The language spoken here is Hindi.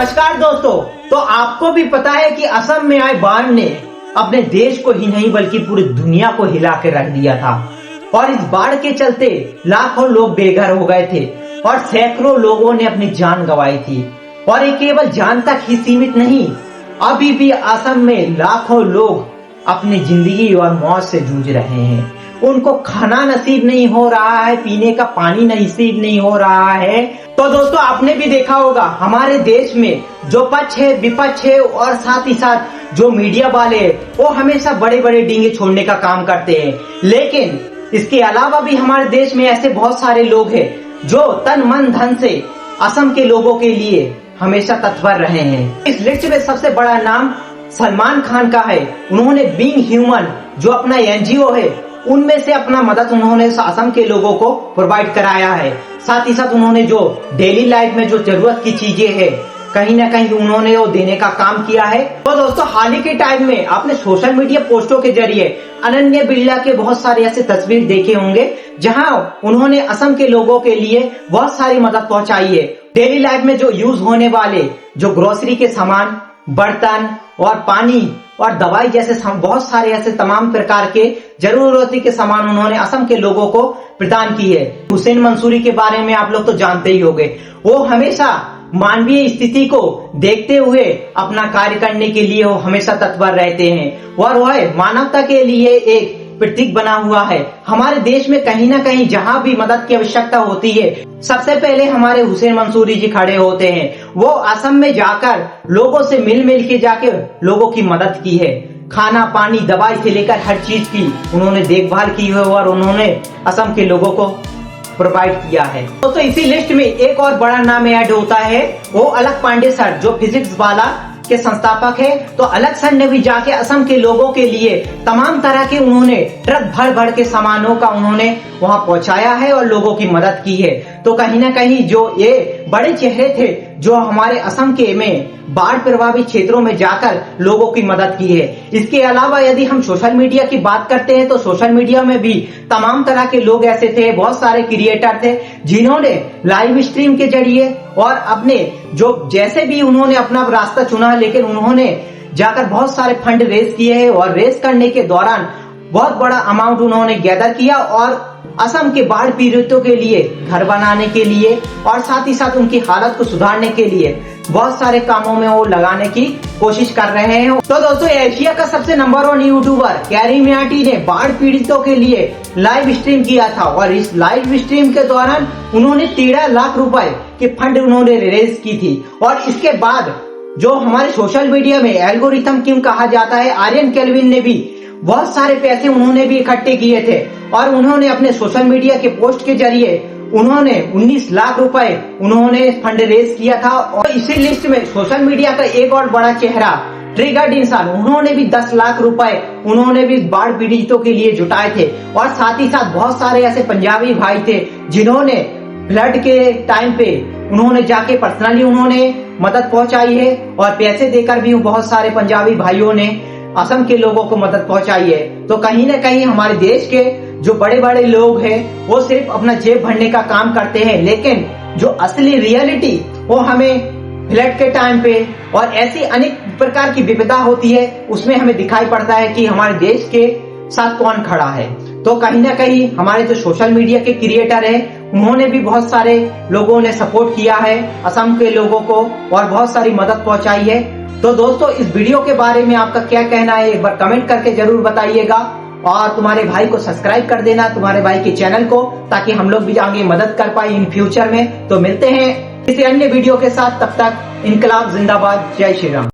नमस्कार दोस्तों। तो आपको भी पता है कि असम में आए बाढ़ ने अपने देश को ही नहीं बल्कि पूरी दुनिया को हिला के रख दिया था और इस बाढ़ के चलते लाखों लोग बेघर हो गए थे और सैकड़ों लोगों ने अपनी जान गंवाई थी। और ये केवल जान तक ही सीमित नहीं, अभी भी असम में लाखों लोग अपनी जिंदगी और मौत से जूझ रहे हैं। उनको खाना नसीब नहीं हो रहा है, पीने का पानी नसीब नहीं हो रहा है। तो दोस्तों आपने भी देखा होगा हमारे देश में जो पक्ष है, विपक्ष है और साथ ही साथ जो मीडिया वाले हैं वो हमेशा बड़े बड़े डींगे छोड़ने का काम करते हैं। लेकिन इसके अलावा भी हमारे देश में ऐसे बहुत सारे लोग हैं जो तन मन धन से असम के लोगों के लिए हमेशा तत्पर रहे हैं। इस लिस्ट में सबसे बड़ा नाम सलमान खान का है। उन्होंने बीइंग ह्यूमन जो अपना एनजीओ है उनमें से अपना मदद उन्होंने असम के लोगों को प्रोवाइड कराया है। साथ ही साथ उन्होंने जो डेली लाइफ में जो जरूरत की चीजें हैं कहीं ना कहीं उन्होंने वो देने का काम किया है। तो दोस्तों हाल ही के टाइम में आपने सोशल मीडिया पोस्टों के जरिए अनन्या बिरला के बहुत सारे ऐसे तस्वीर देखे होंगे जहां उन्होंने असम के लोगों के लिए बहुत सारी मदद पहुंचाई है। डेली लाइफ में जो यूज होने वाले जो ग्रोसरी के सामान, बर्तन और पानी और दवाई जैसे बहुत सारे ऐसे तमाम प्रकार के जरूरती के सामान उन्होंने असम के लोगों को प्रदान की है। हुसैन मंसूरी के बारे में आप लोग तो जानते ही होंगे, वो हमेशा मानवीय स्थिति को देखते हुए अपना कार्य करने के लिए वो हमेशा तत्पर रहते हैं और वह मानवता के लिए एक प्रतीक बना हुआ है। हमारे देश में कहीं ना कहीं जहां भी मदद की आवश्यकता होती है सबसे पहले हमारे हुसैन मंसूरी जी खड़े होते हैं। वो असम में जाकर लोगों से मिल के जाके लोगों की मदद की है। खाना पानी दवाई से लेकर हर चीज की उन्होंने देखभाल की है और उन्होंने असम के लोगों को प्रोवाइड किया है। तो इसी लिस्ट में एक और बड़ा नाम ऐड होता है, वो अलख पांडे सर जो फिजिक्स वाला के संस्थापक है। तो अलख सर ने भी जाके असम के लोगों के लिए तमाम तरह के उन्होंने ट्रक भर भर के सामानों का उन्होंने वहां पहुंचाया है और लोगों की मदद की है। तो कहीं ना कहीं जो ये बड़े चेहरे थे जो हमारे असम के में बाढ़ प्रभावित क्षेत्रों में जाकर लोगों की मदद की है। इसके अलावा यदि हम सोशल मीडिया की बात करते हैं तो सोशल मीडिया में भी तमाम तरह के लोग ऐसे थे, बहुत सारे क्रिएटर थे जिन्होंने लाइव स्ट्रीम के जरिए और अपने जो जैसे भी उन्होंने अपना रास्ता चुना, लेकिन उन्होंने जाकर बहुत सारे फंड रेज किए हैं और रेज करने के दौरान बहुत बड़ा अमाउंट उन्होंने गैदर किया और असम के बाढ़ पीड़ितों के लिए घर बनाने के लिए और साथ ही साथ उनकी हालत को सुधारने के लिए बहुत सारे कामों में वो लगाने की कोशिश कर रहे हैं। तो दोस्तों एशिया का सबसे नंबर 1 यूट्यूबर कैरी मिनाटी ने बाढ़ पीड़ितों के लिए लाइव स्ट्रीम किया था और इस लाइव स्ट्रीम के दौरान उन्होंने 13 लाख रुपए के फंड उन्होंने रेज की थी। और इसके बाद जो हमारे सोशल मीडिया में एल्गोरिथम किंग कहा जाता है आर्यन केल्विन ने भी बहुत सारे पैसे उन्होंने भी इकट्ठे किए थे और उन्होंने अपने सोशल मीडिया के पोस्ट के जरिए उन्होंने 19 लाख रुपए उन्होंने फंड रेज किया था। और इसी लिस्ट में सोशल मीडिया का एक और बड़ा चेहरा ट्रिगर्ड इंसान, उन्होंने भी 10 लाख रुपए उन्होंने भी बाढ़ पीड़ितों के लिए जुटाए थे। और साथ ही साथ बहुत सारे ऐसे पंजाबी भाई थे जिन्होंने फ्लड के टाइम पे उन्होंने जाके पर्सनली उन्होंने मदद पहुंचाई है और पैसे देकर भी बहुत सारे पंजाबी भाइयों ने असम के लोगों को मदद पहुंचाई है। तो कहीं ना कहीं हमारे देश के जो बड़े बड़े लोग हैं वो सिर्फ अपना जेब भरने का काम करते हैं, लेकिन जो असली रियलिटी वो हमें फ्लड के टाइम पे और ऐसी अनेक प्रकार की विपदा होती है उसमें हमें दिखाई पड़ता है कि हमारे देश के साथ कौन खड़ा है। तो कहीं ना कहीं हमारे जो सोशल मीडिया के क्रिएटर है उन्होंने भी बहुत सारे लोगों ने सपोर्ट किया है असम के लोगों को और बहुत सारी मदद पहुंचाई है। तो दोस्तों इस वीडियो के बारे में आपका क्या कहना है एक बार कमेंट करके जरूर बताइएगा और तुम्हारे भाई को सब्सक्राइब कर देना, तुम्हारे भाई के चैनल को, ताकि हम लोग भी आगे मदद कर पाए इन फ्यूचर में। तो मिलते हैं किसी अन्य वीडियो के साथ, तब तक इनकलाब जिंदाबाद, जय श्री राम।